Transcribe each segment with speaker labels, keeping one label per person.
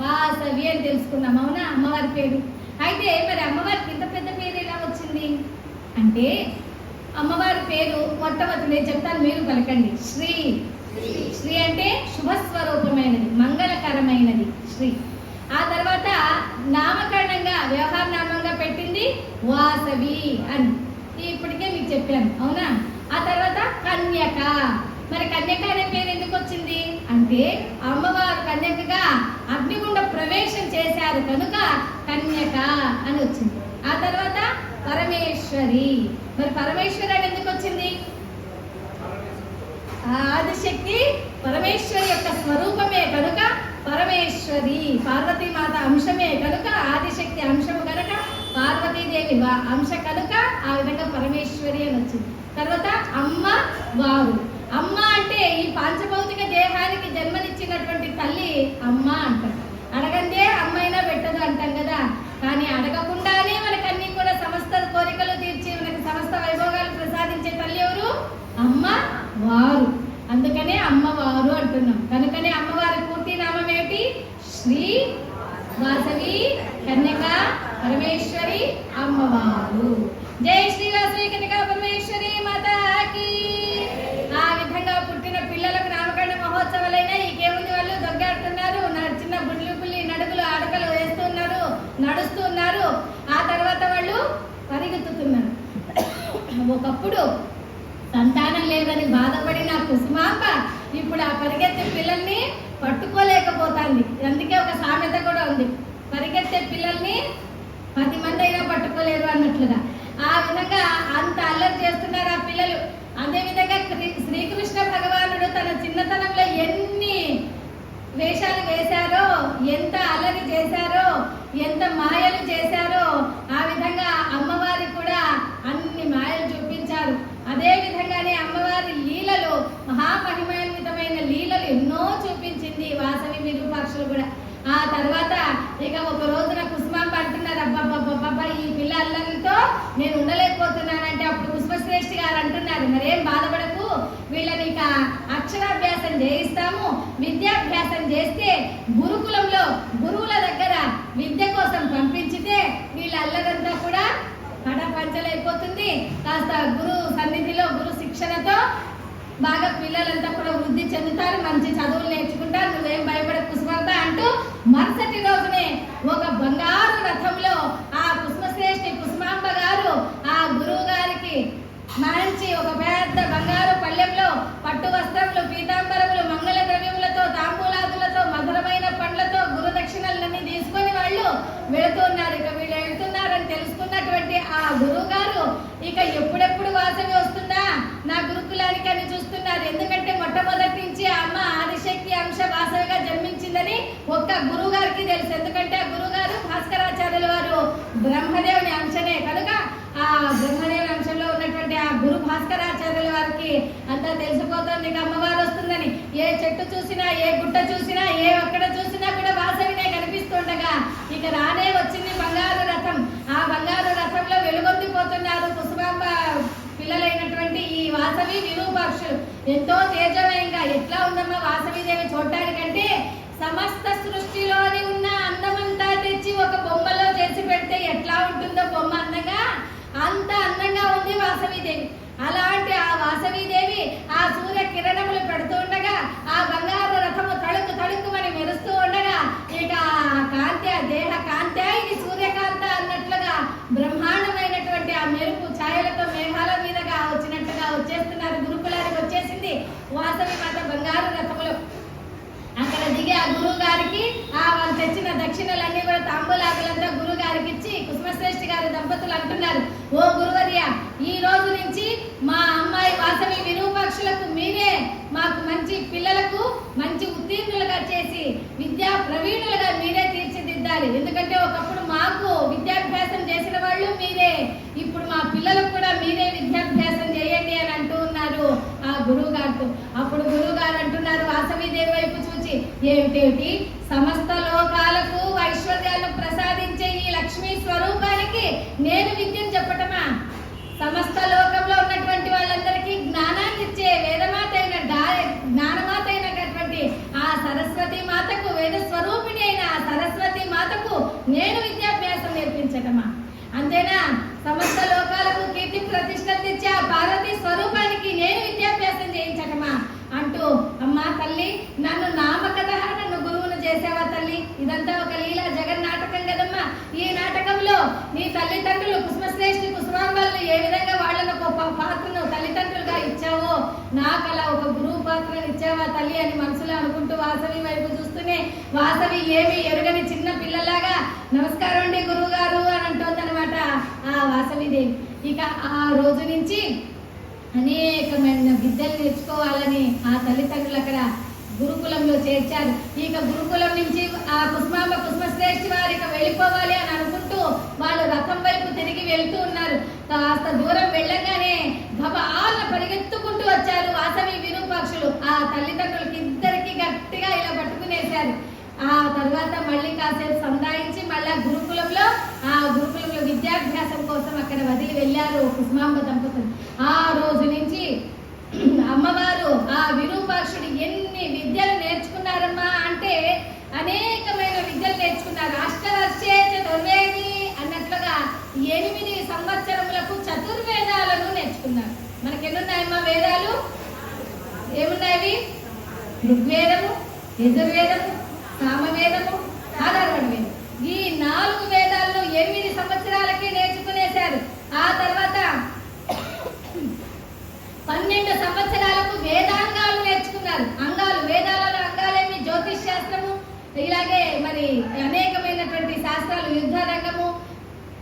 Speaker 1: వాసవి అని తెలుసుకున్నాం. అవునా? అమ్మవారి పేరు. అయితే మరి అమ్మవారికి ఇంత పెద్ద పేరు ఎలా వచ్చింది అంటే, అమ్మవారి పేరు మొట్టమొదటి నేను చెప్తాను, మీరు పలకండి. శ్రీ. శ్రీ అంటే శుభస్వరూపమైనది, మంగళకరమైనది శ్రీ. ఆ తర్వాత నామకరణంగా వ్యవహార నామంగా పెట్టింది వాసవి అని ఇప్పటికే మీకు చెప్పాను. అవునా? ఆ తర్వాత కన్యక. మరి కన్యక అనే పేరు ఎందుకు వచ్చింది అంటే, అమ్మవారు కన్యకగా అగ్నిగుండ ప్రవేశం చేశారు కనుక కన్యక అని వచ్చింది. ఆ తర్వాత పరమేశ్వరి. మరి పరమేశ్వరి అని ఎందుకు వచ్చింది? ఆదిశక్తి పరమేశ్వరి యొక్క స్వరూపమే కనుక పరమేశ్వరి. పార్వతీమాత అంశమే కనుక, ఆదిశక్తి అంశము కనుక, పార్వతీదేవి అంశ కనుక ఆ విధంగా పరమేశ్వరి అని వచ్చింది. తర్వాత అమ్మ వారు. అమ్మ అంటే ఈ పాంచభౌతిక దేహానికి జన్మనిచ్చినటువంటి తల్లి అమ్మ అంటారు. అడగందే అమ్మైనా పెట్టదు అంటాం కదా. కానీ అడగకుండానే మనకన్నీ కూడా సమస్త కోరికలు తీర్చి మనకి సమస్త వైభోగాలు ప్రసాదించే తల్లి ఎవరు? అమ్మ వారు. అందుకనే అమ్మవారు అంటున్నాం. కనుకనే అమ్మవారి పూర్తి నామం ఏమిటి? శ్రీ వాసవి కన్యక పరమేశ్వరి అమ్మవారు. జై శ్రీ వాసవి కన్యక పరమేశ్వరి మాతాకి. ఆ విధంగా పుట్టిన పిల్లలకు నామకరణ మహోత్సవాలైనా ఇంకేముంది, వాళ్ళు దొగ్గాడుతున్నారు, చిన్న బుల్లి నడుగులు అడకలు వేస్తున్నారు, నడుస్తున్నారు. ఆ తర్వాత వాళ్ళు పరిగెత్తుతున్నారు. ఒకప్పుడు సంతానం లేదని బాధపడిన కుసుమాంబ ఇప్పుడు ఆ పరిగెత్తే పిల్లల్ని పట్టుకోలేకపోతాంది. అందుకే ఒక సామెత కూడా ఉంది, పరిగెత్తే పిల్లల్ని 10 మంది అయినా పట్టుకోలేరు అన్నట్లుగా. ఆ విధంగా అంత అల్లరి చేస్తున్నారు ఆ పిల్లలు. అదేవిధంగా శ్రీకృష్ణ భగవానుడు తన చిన్నతనంలో ఎన్ని వేషాలు వేశారో, ఎంత అల్లరి చేశారో, ఎంత మాయలు చేశారో, ఆ విధంగా అమ్మవారి కూడా అన్ని మాయలు చూపించారు. అదే విధంగానే అమ్మవారి లీలలు, మహామహిమాన్వితమైన లీలలు ఎన్నో చూపించింది వాసవి విరూపాక్షులు కూడా. ఆ తర్వాత ఇక ఒక రోజున కుసుమాంబ అంటున్నారు, అబ్బాబ్బాబ్బా ఈ పిల్ల అల్లరితో నేను ఉండలేకపోతున్నానంటే అప్పుడు కుసుమశ్రేష్ఠి గారు అంటున్నారు, మరేం బాధపడకు, వీళ్ళని ఇక అక్షరాభ్యాసం చేయిస్తాము, విద్యాభ్యాసం చేస్తే గురుకులంలో గురువుల దగ్గర విద్య కోసం పంపించితే వీళ్ళ అల్లరంతా కూడా కడపంచలైపోతుంది. కాస్త గురు సన్నిధిలో గురు శిక్షణతో బాగా పిల్లలంతా కూడా వృద్ధి చెందుతారు, మంచి చదువులు నేర్చుకుంటారు, నువ్వేం భయపడ కుసుమంతా అంటూ మరుసటి రోజునే ఒక బంగారు రథంలో ఆ కుసుమశ్రేష్ఠి కుసుమాంబ గారు ఆ గురువు గారికి మంచి ఒక పెద్ద బంగారు పళ్ళెంలో పట్టు వస్త్రములు, పీతాంబరములు, మంగళ ద్రవ్యములతో, తాంబూలాదులతో, మధురమైన పండ్లతో గురు దక్షిణలన్నీ తీసుకొని వాళ్ళు వెళుతున్నారు. ఇక వీళ్ళు వెళ్తున్నారని తెలుసుకున్నటువంటి ఆ గురువు గారు ఇక ఎప్పుడెప్పుడు వాసవి వస్తుందా నా గురుకులానికి అని చూస్తున్నారు. ఎందుకంటే మొట్టమొదటి నుంచి అమ్మ ఆదిశక్తి అంశ వాసవిగా జన్మించిందని ఒక్క గురువు గారికి తెలుసు. ఎందుకంటే ఆ గురువు గారు భాస్కరాచార్యుల వారు బ్రహ్మదేవుని అంశనే కనుక ఆ బ్రహ్మదేవుని అంశంలో ఉన్నటువంటి ఆ గురు భాస్కరాచార్యుల వారికి అంతా తెలిసిపోతుంది అమ్మవారు వస్తుందని. ఏ చెట్టు చూసినా, ఏ గుట్ట చూసినా, ఏ ఒక్కడ చూసినా కూడా వాసవినే కనిపిస్తుండగా ఇక రానే వచ్చింది బంగారు రథం. ఆ బంగారు రథంలో వెలుగొందిపోతున్నారు కుసుమాంబ పిల్లలైనటువంటి ఈ వాసవి విరూపాక్షులు. ఎంతో తేజమయంగా ఎట్లా ఉందమ్మా వాసవిదేవి చూడటానికంటే, సమస్త సృష్టిలోని ఉన్న అందమంతా తెచ్చి ఒక బొమ్మలో చేసి పెడితే ఎట్లా ఉంటుందో బొమ్మ అందంగా, అంత అందంగా ఉంది వాసవిదేవి. అలాంటి ఆ వాసవిదేవి ఆ సూర్య కిరణములు పెడుతూ ఉండగా ఆ బంగారు రథము తడుకు తడుకుమని మెరుస్తూ ఉండగా ఇక ఆ కాంతి, ఆ దేహ కాంతి ఇది సూర్యకాంత అన్నట్లుగా బ్రహ్మాండమైనటువంటి ఆ మెరుపు ఛాయలతో మేఘాల మీదగా వచ్చినట్టుగా వచ్చేస్తున్నారు. గురుకులానికి వచ్చేసింది వాసవి మాత బంగారు రథములు. అక్కడ దిగి ఆ గురువు గారికి వాళ్ళు తెచ్చిన దక్షిణలన్నీ కూడా తాంబూలాకులంతా గురువు గారికి ఇచ్చి కుసుమశ్రేష్ఠి గారి దంపతులు అంటున్నారు, ఓ గురువర్య, ఈ రోజు నుంచి మా అమ్మాయి వాసవి విరూపాక్షులకు మీరే మాకు మంచి పిల్లలకు మంచి ఉత్తీర్ణులుగా చేసి విద్యా ప్రవీణులుగా మీరే తీర్చిదిద్దాలి. ఎందుకంటే ఒకప్పుడు మాకు విద్యాభ్యాసం చేసిన వాళ్ళు మీరే, ఇప్పుడు మా పిల్లలకు కూడా మీరే విద్యాభ్యాసం చేయండి అని అంటూ ఉన్నారు ఆ గురువు గారితో. అప్పుడు గురువు గారు అంటున్నారు వాసవిదేవి వైపు చూచి, ఏమిటేమిటి సమస్త లోకాలకు ఐశ్వర్యాలను ప్రసాదించే ఈ లక్ష్మీ స్వరూపానికి నేను విద్యను చెప్పటమా? సమస్త లోకంలో ఉన్నటువంటి వాళ్ళందరికీ జ్ఞానాన్ని ఇచ్చే వేదమాత అయిన జ్ఞానమాత అయినటువంటి ఆ సరస్వతి మాతకు, వేద స్వరూపిణి అయిన నేను విద్యాభ్యాసం నేర్పించటమా? అంతేనా? సమస్త లోకాలకు కీర్తి ప్రతిష్టలు తెచ్చే ఆ పార్వతీ స్వరూపానికి నేను విద్యాభ్యాసం చేయించటమా అంటూ, అమ్మా తల్లి, నన్ను నామకథ నన్ను గురువును చేసావా తల్లి? ఇదంతా ఒక లీలా జగన్నాటకం కదమ్మా. ఈ నాటకంలో నీ తల్లిదండ్రులు కుసుమశ్రేష్ఠి కుసుమాంబాలను ఏ విధంగా వాళ్ళను ఒక పాత్రను తల్లిదండ్రులుగా ఇచ్చావో, నాకు అలా ఒక గురువు పాత్రను ఇచ్చావా తల్లి అని మనసులో అనుకుంటూ వాసవి వైపు చూస్తూనే, వాసవి ఏమి ఎరుగని చిన్న పిల్లలాగా నమస్కారం అండి గురువు గారు అని అంటోందనమాట ఆ వాసవిదేవి. ఇక ఆ రోజు నుంచి అనేకమైన విద్యలు నేర్చుకోవాలని ఆ తల్లిదండ్రులు అక్కడ గురుకులంలో చేర్చారు. ఇక గురుకులం నుంచి ఆ కుసుమాంబ కుసుమశ్రేష్ఠి వారు ఇక వెళ్ళిపోవాలి అని అనుకుంటూ వాళ్ళు రథం వైపు తిరిగి వెళ్తూ ఉన్నారు. కాస్త దూరం వెళ్ళగానే గబాల పరిగెత్తుకుంటూ వచ్చారు వాసవి విరూపాక్షులు. ఆ తల్లిదండ్రులకి ఇద్దరికి గట్టిగా ఇలా పట్టుకునేశారు. ఆ తర్వాత మళ్ళీ కాసేపు సంధాయించి మళ్ళా గురుకులంలో విద్యాభ్యాసం కోసం అక్కడ వదిలి వెళ్ళారు కుసుమాంబ దంపతులు. ఆ రోజు నుంచి అమ్మవారు ఆ విరూపాక్షుడు ఎన్ని విద్యలు నేర్చుకున్నారమ్మా అంటే అనేకమైన విద్యలు నేర్చుకున్నారు. అష్టవర్షే చతుర్వేది అన్నట్లుగా 8 సంవత్సరములకు చతుర్వేదాలను నేర్చుకున్నారు. మనకి ఎన్నున్నాయమ్మా వేదాలు? ఏమున్నాయి? ఋగ్వేదము, యజుర్వేదము, సామవేదము, అథర్వణ వేదం. ఈ 4 వేదాలను 8 సంవత్సరాలకే నేర్చుకునేశారు. ఆ తర్వాత 12 సంవత్సరాలకు వేదాంగాలు నేర్చుకున్నారు. అంగాలు, వేదాలలో అంగాలేమి? జ్యోతిష్ శాస్త్రము, ఇలాగే మరి అనేకమైనటువంటి శాస్త్రాలు, యుద్ధ రంగము,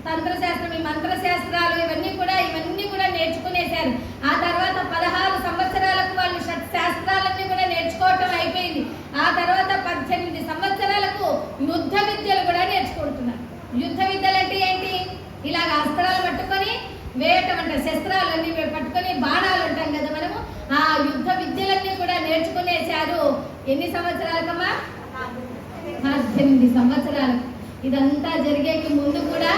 Speaker 1: తంత్రశాస్త్రం, ఈ మంత్రశాస్త్రాలు, ఇవన్నీ కూడా నేర్చుకునేశారు. ఆ తర్వాత 16 సంవత్సరాలకు వాళ్ళు శాస్త్రాలన్నీ కూడా నేర్చుకోవటం అయిపోయింది. ఆ తర్వాత 18 సంవత్సరాలకు యుద్ధ విద్యలు కూడా నేర్చుకుంటున్నారు. యుద్ధ విద్యలు అంటే ఏంటి? ఇలాగ అస్త్రాలు పట్టుకొని వేయటం అంటే, శస్త్రాలన్నీ పట్టుకొని బాణాలు అంటాం కదా మనము. ఆ యుద్ధ విద్యలన్నీ కూడా నేర్చుకునేశారు. ఎన్ని సంవత్సరాలకమ్మా? 18 సంవత్సరాలకు. ఇదంతా జరిగేకి ముందు కూడా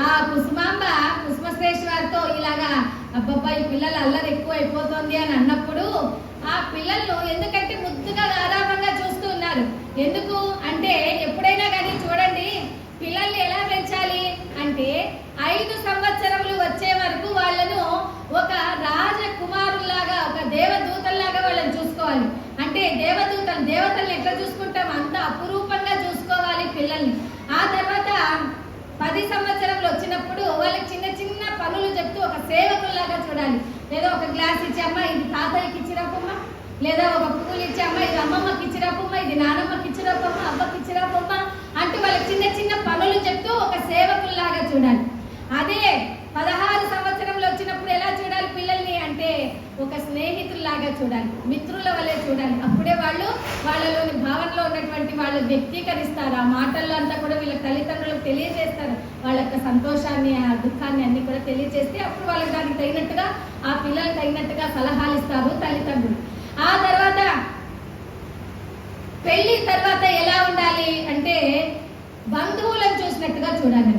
Speaker 1: ఆ కుసుమాంబ కుసుమశ్రేష్ఠి వారితో ఇలాగా అబ్బాయి పిల్లలు అల్లరి ఎక్కువ అయిపోతుంది అని అన్నప్పుడు ఆ పిల్లలు ఎందుకంటే ముద్దుగా ఆరామంగా చూస్తూ ఉన్నారు. ఎందుకు అంటే ఎప్పుడైనా కానీ చూడండి, పిల్లల్ని ఎలా పెంచాలి అంటే 5 సంవత్సరములు వచ్చే వరకు వాళ్ళను ఒక రాజకుమారులాగా, ఒక దేవదూతల్లాగా వాళ్ళని చూసుకోవాలి. అంటే దేవతల్ని ఎట్లా చూసుకుంటాం అంత అపురూపంగా చూసుకోవాలి పిల్లల్ని. ఆ తర్వాత 10 సంవత్సరంలో వచ్చినప్పుడు వాళ్ళకి చిన్న చిన్న పనులు చెప్తూ ఒక సేవకుల్లాగా చూడాలి. లేదా ఒక గ్లాస్ ఇచ్చి అమ్మ ఇది తాతయ్యకి ఇచ్చిరాపమ్మ, లేదా ఒక పువ్వులు ఇచ్చి అమ్మ ఇది అమ్మమ్మకి ఇచ్చిరాపమ్మ, ఇది నానమ్మకి ఇచ్చిరాపమ్మ, అబ్బకి ఇచ్చిరాపమ్మ అంటూ వాళ్ళకి చిన్న చిన్న పనులు చెప్తూ ఒక సేవకుల్లాగా చూడాలి. అదే 16 సంవత్సరంలో వచ్చినప్పుడు ఎలా చూడాలి పిల్లల్ని అంటే ఒక స్నేహితుల్లాగా చూడాలి, మిత్రుల వలె చూడాలి. అప్పుడే వాళ్ళలోని భావనలో ఉన్నటువంటి వాళ్ళు వ్యక్తీకరిస్తారు. ఆ మాటల్లో అంతా కూడా వీళ్ళ తల్లిదండ్రులకు తెలియజేస్తారు. వాళ్ళ యొక్క సంతోషాన్ని, ఆ దుఃఖాన్ని అన్ని కూడా తెలియజేస్తే అప్పుడు వాళ్ళకి దానికి తగినట్టుగా, ఆ పిల్లలకు తగినట్టుగా సలహాలు ఇస్తారు తల్లిదండ్రులు. ఆ తర్వాత పెళ్లి తర్వాత ఎలా ఉండాలి అంటే బంధువులను చూసినట్టుగా చూడాలి.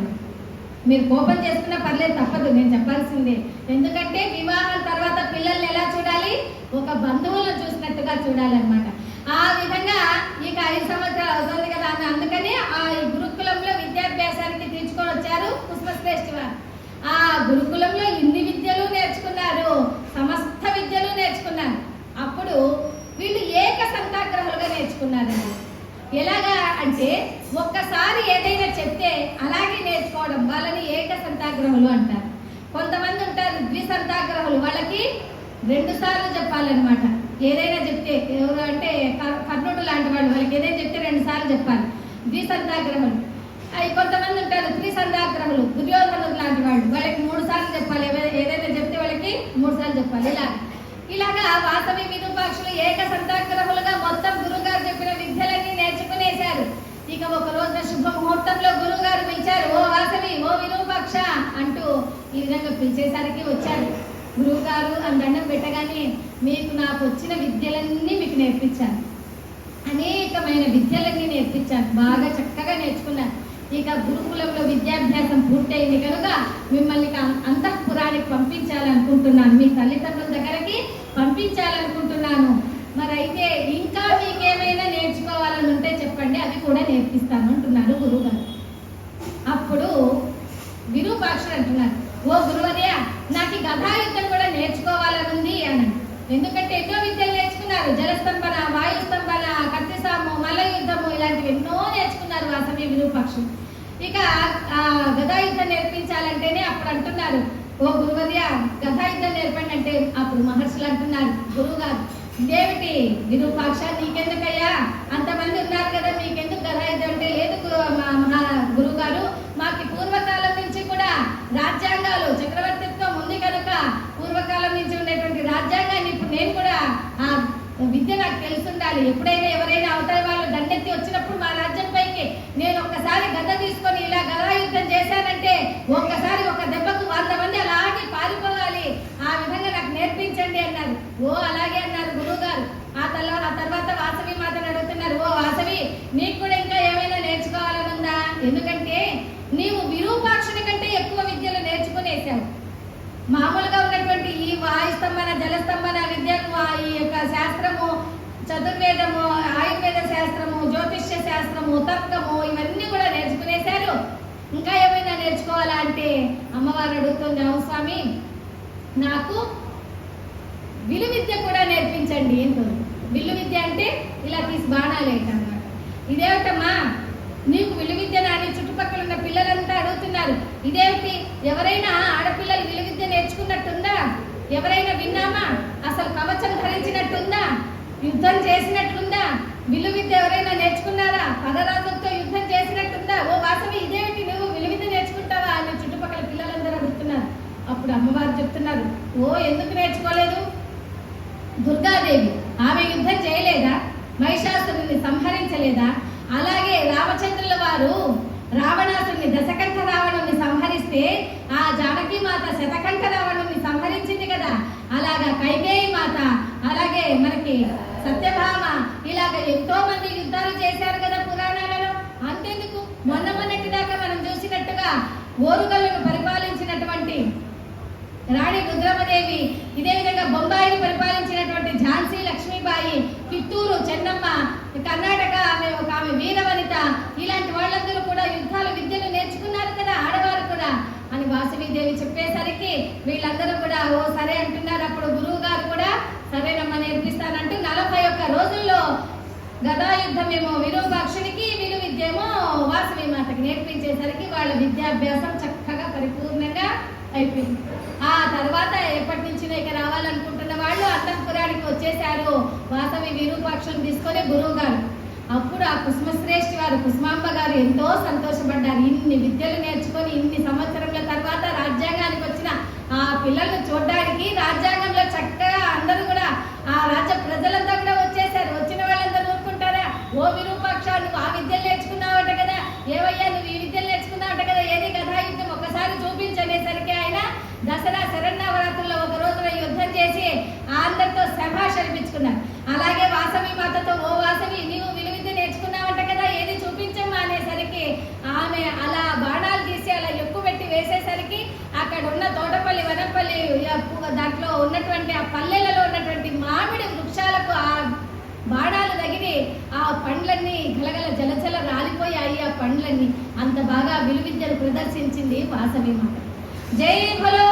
Speaker 1: మీరు కోపం చేసుకున్నా పర్లేదు, తప్పదు, నేను చెప్పాల్సిందే. ఎందుకంటే వివాహం తర్వాత పిల్లల్ని ఎలా చూడాలి? ఒక బంధువులను చూసినట్టుగా చూడాలన్నమాట. ఆ విధంగా ఇక 5 సంవత్సరాలు అవుతుంది కదా అని అందుకని ఆ గురుకులంలో విద్యాభ్యాసానికి తీసుకొని వచ్చారు కుసుమశ్రేష్ఠి వారు. ఆ గురుకులంలో ఇన్ని విద్యలు నేర్చుకున్నారు, సమస్త విద్యలు నేర్చుకున్నారు. అప్పుడు వీళ్ళు ఏక సంతాగ్రహాలుగా నేర్చుకున్నారండి. ఎలాగా అంటే ఒక్కసారి ఏదైనా చెప్తే అలాగే నేర్చుకోవడం, వాళ్ళని ఏక సంతాగ్రహులు అంటారు. కొంతమంది ఉంటారు ద్విసంతాగ్రహులు, వాళ్ళకి 2 సార్లు చెప్పాలన్నమాట. ఏదైనా చెప్తే, ఎవరు అంటే కర్ణుడు లాంటి వాళ్ళు, వాళ్ళకి ఏదైనా చెప్తే 2 సార్లు చెప్పాలి, ద్విసంతాగ్రహులు. కొంతమంది ఉంటారు త్రిసంతాగ్రహులు, దుర్యోధనుడు లాంటి వాళ్ళు, వాళ్ళకి 3 సార్లు చెప్పాలి, ఏదైనా చెప్తే వాళ్ళకి 3 సార్లు చెప్పాలి. ఇలాగా వాసవి విరూపాక్షులు ఏక సంతాగ్రహులుగా మొత్తం గురుగారు చెప్పిన విద్యలన్నీ నేర్చుకునేశారు. ఇక ఒక రోజున శుభ ముహూర్తంలో గురువు గారు పిలిచారు, ఓ వాసవి, ఓ విరూపాక్ష అంటూ ఈ విధంగా పిలిచేసరికి వచ్చారు. గురువు గారు అని దండం పెట్టగానే, మీకు నాకు వచ్చిన విద్యలన్నీ మీకు నేర్పించాను, అనేకమైన విద్యలన్నీ నేర్పించాను, బాగా చక్కగా నేర్చుకున్నాను. ఇక గురుకులంలో విద్యాభ్యాసం పూర్తయింది కనుక మిమ్మల్ని అంతఃపురానికి పంపించాలనుకుంటున్నాను, మీ తల్లిదండ్రుల దగ్గరకి పంపించాలనుకుంటున్నాను. మరి అయితే ఇంకా మీకేమైనా నేర్చుకోవాలని ఉంటే చెప్పండి, అది కూడా నేర్పిస్తాను అంటున్నారు గురువుగారు. అప్పుడు విరూపాక్షుడు అంటున్నారు, ఓ గురువర్య, నాకు ఈ గదాయుద్ధం కూడా నేర్చుకోవాలని ఉంది అని. ఎందుకంటే ఎన్నో విద్యలు నేర్చుకున్నారు, జలస్తంభన, వాయుస్తంభన, కత్తిసాము, మల్ల యుద్ధము, ఇలాంటివి ఎన్నో నేర్చుకున్నారు వాసవి విరూపాక్షుడు. ఇక ఆ గదాయుద్ధం నేర్పించాలంటేనే అప్పుడు అంటున్నారు, ఓ గురువర్య గదాయుద్ధం నేర్పండి అంటే అప్పుడు మహర్షులు అంటున్నారు, గురువు గారు ఇదేమిటి విరూపాక్ష, నీకెందుకయ్యా, అంతమంది ఉన్నారు కదా, మీకెందుకు గదాయుద్ధం అంటే, లేదు గురువు గారు, మాకు పూర్వకాలం నుంచి కూడా రాజ్యాంగాలు చక్రవర్తిత్వం ఉంది కనుక పూర్వకాలం నుంచి ఉండేటువంటి రాజ్యాంగాన్ని ఇప్పుడు నేను కూడా ఆ విద్య నాకు తెలుసుండాలి. ఎప్పుడైనా ఎవరైనా అవతల వాళ్ళు దండెత్తి వచ్చినప్పుడు మా రాజ్యం పైకి నేను ఒక్కసారి గద తీసుకొని ఇలా గదాయుద్ధం చేశానంటే ఒక్కసారి ఒక దెబ్బకు 100 మంది అలాగే పారిపోవాలి, ఆ విధంగా నాకు నేర్పించండి అన్నారు. ఓ అలాగే అన్నారు గురువు గారు. ఆ తర్వాత వాసవి మాతను అడుగుతున్నారు, ఓ వాసవి, నీకు కూడా ఇంకా ఏమైనా నేర్చుకోవాలని ఉందా? ఎందుకంటే నీవు విరూపాక్షుని కంటే ఎక్కువ విద్యలు నేర్చుకునేసావు. మామూలుగా ఉన్నటువంటి ఈ వాయుస్తంభన, జలస్తంభన విద్యకు ఈ యొక్క శాస్త్రము, చతుర్వేదము, ఆయుర్వేద శాస్త్రము, జ్యోతిష్య శాస్త్రము, తర్కము, ఇవన్నీ కూడా నేర్చుకునేశారు. ఇంకా ఏమైనా నేర్చుకోవాలా అంటే అమ్మవారు అడుగుతుంది, అవును స్వామి, నాకు విలు విద్య కూడా నేర్పించండి అంటుంది. విల్లు విద్య అంటే ఇలా తీసి బాణాలేట అన్నమాట. ఇదేమిటమ్మా నీకు విలు విద్య అని చుట్టుపక్కల ఉన్న పిల్లలంతా అడుగుతున్నారు. ఇదేమిటి, ఎవరైనా ఆడపిల్లలు విలు విద్య నేర్చుకున్నట్టుందా? ఎవరైనా విన్నామా? అసలు కవచం ధరించినట్టుందా? యుద్ధం చేసినట్లుందా? విలు విద్య ఎవరైనా నేర్చుకున్నారా? పదరాజులతో యుద్ధం చేసినట్టుందా? ఓ వాసవి, ఇదేమిటి, నువ్వు విలు విద్య నేర్చుకుంటావా అని చుట్టుపక్కల పిల్లలందరూ అడుగుతున్నారు. అప్పుడు అమ్మవారు చెప్తున్నారు, ఓ ఎందుకు నేర్చుకోలేదు? దుర్గాదేవి ఆమె యుద్ధం చేయలేదా? మహిషాసురుని సంహరించలేదా? అలాగే రామచంద్రుల వారు రావణాసుని, దశకంఠ రావణుని సంహరిస్తే ఆ జానకి మాత శతకంఠ రావణుని సంహరించింది కదా. అలాగా కైకేయి మాత, అలాగే మనకి సత్యభామ, ఇలాగ ఎంతో మంది యుద్ధాలు చేశారు కదా పురాణాలలో. అంతేందుకు, మొన్నటి దాకా మనం చూసినట్టుగా ఓరుగల్లును పరిపాలించినటువంటి రాణి రుద్రమదేవి, ఇదే విధంగా బొంబాయిని పరిపాలించినటువంటి ఝాన్సీ లక్ష్మీబాయి, కిత్తూరు చెన్నమ్మ, కర్ణాటక ఆమె వీరవనిత, ఇలాంటి వాళ్ళందరూ కూడా యుద్ధాలు విద్యలు నేర్చుకున్నారు కదా ఆడవారు కూడా అని వాసవీదేవి చెప్పేసరికి వీళ్ళందరూ కూడా ఓ సరే అంటున్నారు. అప్పుడు గురువు గారు కూడా సరేనమ్మ నేర్పిస్తానంటూ 41 రోజుల్లో గదాయుద్ధమేమో విరూపాక్షునికి, విలు విద్యేమో వాసవి మాతకి నేర్పించేసరికి వాళ్ళ విద్యాభ్యాసం చక్కగా పరిపూర్ణంగా అయిపోయింది. ఆ తర్వాత ఎప్పటి నుంచి ఇక రావాలనుకుంటున్న వాళ్ళు అంతఃపురానికి వచ్చేసారు వాసవి విరూపాక్షుని తీసుకొని గురువు గారు. అప్పుడు ఆ కుసుమశ్రేష్ఠి వారు, కుసుమాంబ గారు ఎంతో సంతోషపడ్డారు. ఇన్ని విద్యలు నేర్చుకొని ఇన్ని సంవత్సరముల తర్వాత రాజ్యాంగానికి వచ్చిన ఆ పిల్లల్ని చూడడానికి రాజ్యాంగంలో చక్కగా అందరూ కూడా ఆ రాజ్య ప్రజలంతా కూడా వచ్చేసారు. వచ్చిన వాళ్ళందరూ ఊరుకుంటారా? ఓ విరూపాక్ష, నువ్వు ఆ విద్యలు నేర్చుకున్నావట కదా, ఏవయ్యా నువ్వు ఈ విద్యలు నేర్చుకున్నావట కదా, ఏది గదాయుద్ధం ఒక్కసారి చూపించనేసరికి ఆయన దసరా శరన్నవరాత్రుల్లో ఒక రోజున యుద్ధం చేసి అందరితో శభాష్ అనిపించుకున్నారు. అలాగే వాసవి మాతతో, ఓ వాసవి, నీవు విలు విద్య నేర్చుకున్నావంట కదా, ఏది చూపించమ్మా అనేసరికి ఆమె అలా బాణాలు తీసి అలా ఎక్కువ పెట్టి వేసేసరికి అక్కడ ఉన్న తోటపల్లి, వనపల్లి, దాంట్లో ఉన్నటువంటి ఆ పల్లెలలో ఉన్నటువంటి మామిడి వృక్షాలకు ఆ బాణాలు తగిలి ఆ పండ్లన్నీ గలగల జలజల రాలిపోయాయి. ఆ పండ్లన్నీ అంత బాగా విలు విద్యను ప్రదర్శించింది వాసవి మాత. జై భలో